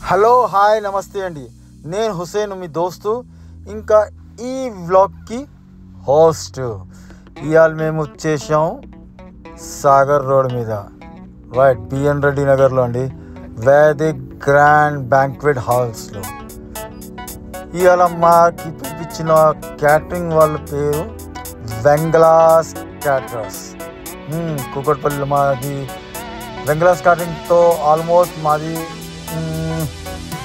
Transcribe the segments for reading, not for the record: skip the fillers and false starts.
Hello hi నమస్తే అండి. నేను హుసేన్, మీ దోస్తు, ఇంకా ఈ వ్లాగ్కి హోస్ట్. ఇవాళ మేము వచ్చేసాం సాగర్ రోడ్ మీద, రైట్, బిఎన్ రెడ్డి నగర్లో అండి, వేదిక్ గ్రాండ్ బ్యాంక్వెట్ హాల్స్లో. ఇవాళ మాకి పిలిపించిన క్యాటరింగ్ వాళ్ళ పేరు వెంగళాస్ క్యాటరర్స్. కూకట్పల్లిలో మాది వెంగళాస్ క్యాటరింగ్తో ఆల్మోస్ట్ మాది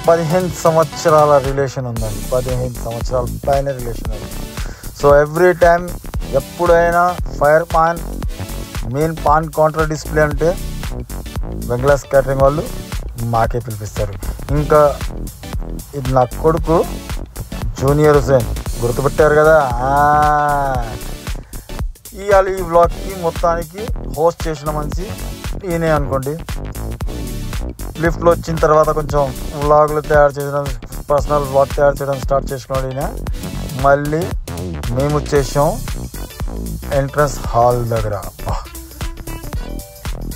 15 సంవత్సరాల రిలేషన్ ఉందండి. 15 సంవత్సరాల పైన రిలేషన్ ఉంది. సో ఎవ్రీ టైం ఎప్పుడైనా fire pan, main pan counter display అంటే వెంగళాస్ క్యాటరింగ్ వాళ్ళు మాకే పిలిపిస్తారు. ఇంకా ఇది నా కొడుకు జూనియర్ హుసేన్, గుర్తుపెట్టారు కదా. ఇవాళ ఈ వ్లాగ్కి మొత్తానికి హోస్ట్ చేసిన మనిషి ఈయనే అనుకోండి. లిఫ్ట్లో వచ్చిన తర్వాత కొంచెం వ్లాగులు తయారు చేయడం, పర్సనల్ వ్లాగ్ తయారు చేయడం స్టార్ట్ చేసుకున్నాడు ఈయన. మళ్ళీ మేము వచ్చేసాం ఎంట్రన్స్ హాల్ దగ్గర.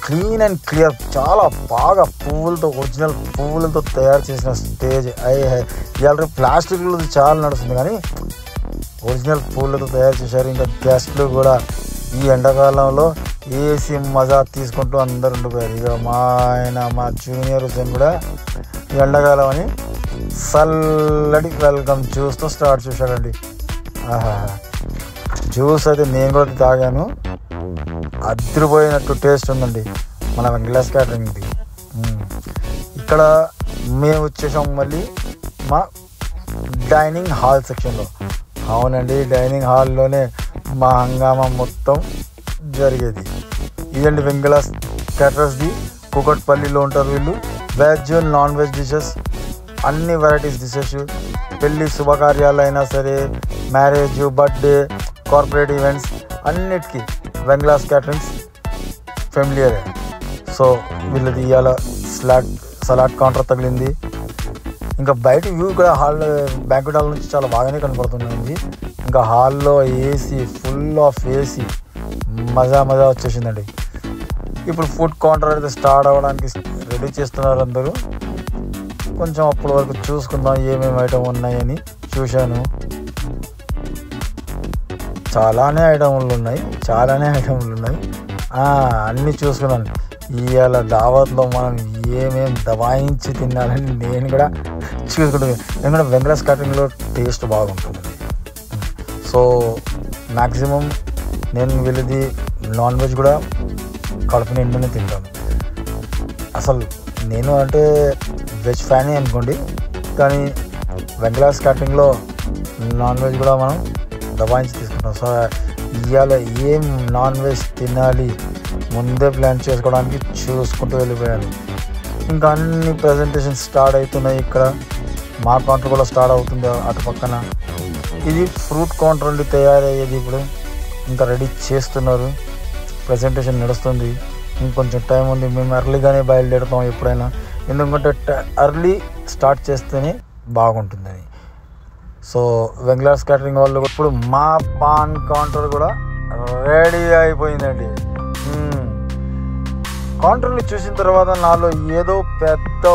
క్లీన్ అండ్ క్లియర్, చాలా బాగా పువ్వులతో, ఒరిజినల్ పువ్వులతో తయారు చేసిన స్టేజ్. ఇవాళ ప్లాస్టిక్లో చాలా నడుస్తుంది, కానీ ఒరిజినల్ పువ్వులతో తయారు చేశారు. ఇంకా గెస్ట్లు కూడా ఈ ఎండాకాలంలో ఏసీ మజా తీసుకుంటూ అందరు ఉండిపోయారు. ఇక మా జూనియర్ హుసేన్ కూడా ఈ ఎండాకాలం అని చల్లటి వెల్కమ్ జ్యూస్తో స్టార్ట్ చేశాడండి. జ్యూస్ అయితే నేను కూడా తాగాను, అదిరిపోయినట్టు టేస్ట్ ఉందండి మన వెంగళాస్ క్యాటరింగ్ది. ఇక్కడ మేము వచ్చేసాం మళ్ళీ మా డైనింగ్ హాల్ సెక్షన్లో. అవునండి, డైనింగ్ హాల్లోనే మా హంగామా మొత్తం జరిగేది. ఇదండి వెంగళాస్ క్యాటరర్స్ది. కూకట్పల్లిలో ఉంటారు వీళ్ళు. వెజ్, నాన్ వెజ్ డిషెస్, అన్ని వెరైటీస్ డిషెస్. పెళ్ళి శుభకార్యాలు అయినా సరే, మ్యారేజ్, బర్త్డే, కార్పొరేట్ ఈవెంట్స్, అన్నిటికీ వెంగళాస్ క్యాటరింగ్స్ ఫెమిలియరే. సో వీళ్ళది ఇవాళ సలాడ్ కౌంటర్ తగిలింది. ఇంకా బయట వ్యూ కూడా బ్యాంక్వెట్ హాల్ నుంచి చాలా బాగానే కనపడుతుంది. ఇంకా హాల్లో ఏసీ, ఫుల్ ఆఫ్ ఏసీ, మజా వచ్చేసిందండి. ఇప్పుడు ఫుడ్ కౌంటర్ అయితే స్టార్ట్ అవ్వడానికి రెడీ చేస్తున్నారు అందరూ. కొంచెం అప్పటి వరకు చూసుకుందాం ఏమేమి ఐటమ్ ఉన్నాయని. చూశాను, చాలానే ఐటమ్లు ఉన్నాయి. అన్నీ చూసుకున్నాను. ఇవాళ దావత్లో మనం ఏమేమి దబాయించి తినాలని నేను కూడా చూసుకుంటాను. ఎందుకంటే వెంగళాస్ క్యాటరింగ్లో టేస్ట్ బాగుంటుంది. సో మ్యాక్సిమం నేను వీళ్ళది నాన్ వెజ్ కూడా కడుపు నిండునే తింటాను. అసలు నేను అంటే వెజ్ ఫ్యానే అనుకోండి, కానీ వెంగళాస్ క్యాటరింగ్లో నాన్ వెజ్ కూడా మనం దబాయించి తీసుకుంటాం. సో ఇవాళ ఏం నాన్ వెజ్ తినాలి ముందే ప్లాన్ చేసుకోవడానికి చూసుకుంటూ వెళ్ళిపోయాను. ఇంకా అన్ని ప్రజెంటేషన్స్ స్టార్ట్ అవుతున్నాయి. ఇక్కడ మా కౌంటర్ కూడా స్టార్ట్ అవుతుంది అటు పక్కన. ఇది ఫ్రూట్ కౌంటర్ నుండి తయారయ్యేది. ఇప్పుడు ఇంకా రెడీ చేస్తున్నారు, ప్రజెంటేషన్ నడుస్తుంది. ఇంకొంచెం టైం ఉంది. మేము ఎర్లీగానే బయలుదేరుతాం ఎప్పుడైనా, ఎందుకంటే ఎర్లీ స్టార్ట్ చేస్తేనే బాగుంటుందని. సో వెంగళాస్ క్యాటరింగ్ వాళ్ళు ఇప్పుడు మా పాన్ కౌంటర్ కూడా రెడీ అయిపోయిందండి. కౌంటర్ని చూసిన తర్వాత నాలో ఏదో పెద్ద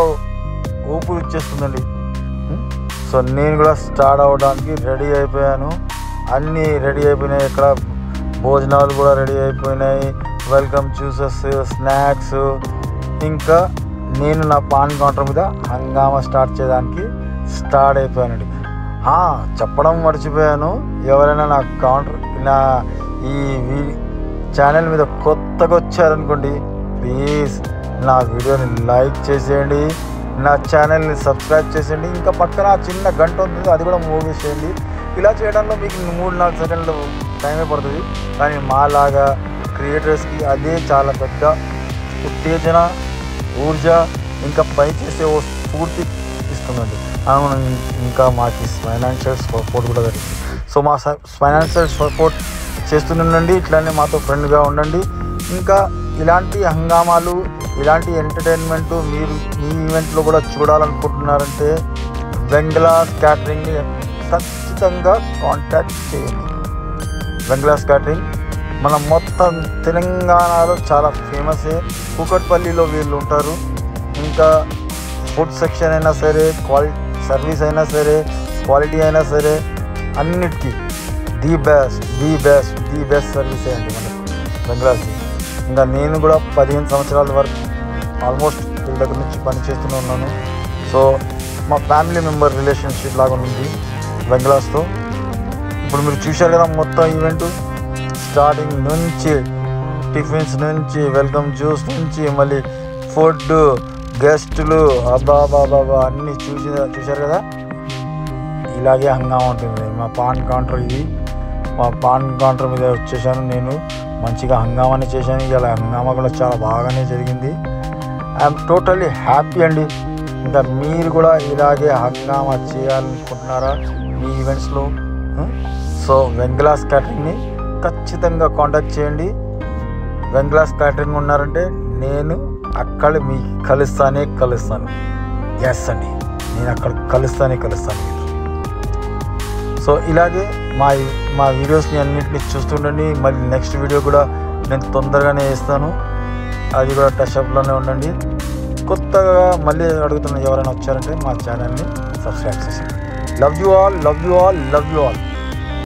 ఊపిరి ఇచ్చేస్తుందండి. సో నేను కూడా స్టార్ట్ అవ్వడానికి రెడీ అయిపోయాను. అన్నీ రెడీ అయిపోయినాయి. ఇక్కడ భోజనాలు కూడా రెడీ అయిపోయినాయి, వెల్కమ్ జ్యూసెస్, స్నాక్స్. ఇంకా నేను నా పాన్ కౌంటర్ మీద హంగామా స్టార్ట్ చేయడానికి స్టార్ట్ అయిపోయానండి. చెప్పడం మర్చిపోయాను, ఎవరైనా నా కౌంటర్, నా ఈ ఛానల్ మీద కొత్తగా వచ్చారనుకోండి, ప్లీజ్ నా వీడియోని లైక్ చేసేయండి, నా ఛానల్ని సబ్స్క్రైబ్ చేసేయండి. ఇంకా పక్కన చిన్న గంట ఉంటుంది, అది కూడా మోగేసేయండి. ఇలా చేయడంలో మీకు 3-4 సెకండ్లు టైమే పడుతుంది, కానీ మాలాగా క్రియేటర్స్కి అదే చాలా పెద్ద ఉత్తేజన, ఊర్జ, ఇంకా పని చేసే ఓ స్ఫూర్తి ఇస్తుందండి. ఇంకా మాకు ఫైనాన్షియల్ సపోర్ట్ కూడా దొరుకుతుంది. సో మా ఫైనాన్షియల్ సపోర్ట్ చేస్తుండండి, ఇట్లానే మాతో ఫ్రెండ్గా ఉండండి. ఇంకా ఇలాంటి హంగామాలు, ఇలాంటి ఎంటర్టైన్మెంట్ మీరు మీ ఈవెంట్లో కూడా చూడాలనుకుంటున్నారంటే వెంగళాస్ క్యాటరింగ్ని ఖచ్చితంగా కాంటాక్ట్ చేయండి. వెంగళాస్ క్యాటరింగ్ మన మొత్తం తెలంగాణలో చాలా ఫేమసే. కూకట్పల్లిలో వీళ్ళు ఉంటారు. ఇంకా ఫుడ్ సెక్షన్ అయినా సరే, సర్వీస్ అయినా సరే, క్వాలిటీ అయినా సరే, అన్నిటికీ ది బెస్ట్ సర్వీసే అండి మనకు బంగ్లాదేశ్. ఇంకా నేను కూడా 15 సంవత్సరాల వరకు ఆల్మోస్ట్ వీళ్ళ దగ్గర నుంచి పనిచేస్తూనే ఉన్నాను. సో మా ఫ్యామిలీ మెంబర్ రిలేషన్షిప్ లాగా ఉంది బంగ్లాదేశ్తో. ఇప్పుడు మీరు చూశారు కదా మొత్తం ఈవెంట్ స్టార్టింగ్ నుంచి, టిఫిన్స్ నుంచి, వెల్కమ్ జ్యూస్ నుంచి, మళ్ళీ ఫుడ్, గెస్టులు, అబ్బాబాబా అన్నీ చూశారు కదా. ఇలాగే హంగామా ఉంటుంది. మా పాన్ కౌంటర్ ఇది. మా పాన్ కౌంటర్ మీద వచ్చేసాను నేను. మంచిగా హంగామానే చేశాను. ఇలా హంగామా కూడా చాలా బాగానే జరిగింది. ఐఎమ్ టోటల్లీ హ్యాపీ అండి. ఇంకా మీరు కూడా ఇలాగే హంగామా చేయాలనుకుంటున్నారా మీ ఈవెంట్స్లో? సో వెంగ్లాస్ క్యాటరింగ్ని ఖచ్చితంగా కాంటాక్ట్ చేయండి. వెంగ్లాస్ క్యాటరింగ్ ఉన్నారంటే నేను అక్కడ మీకు కలుస్తాను. ఎస్ అండి, నేను అక్కడ కలుస్తాను. సో ఇలాగే మా వీడియోస్ని అన్నింటినీ చూస్తుండండి. మళ్ళీ నెక్స్ట్ వీడియో కూడా నేను తొందరగానే వేస్తాను. అది కూడా టచ్అప్లోనే ఉండండి. కొత్తగా మళ్ళీ అడుగుతున్న ఎవరైనా వచ్చారంటే మా ఛానల్ని సబ్స్క్రైబ్ చేయండి. Love you all.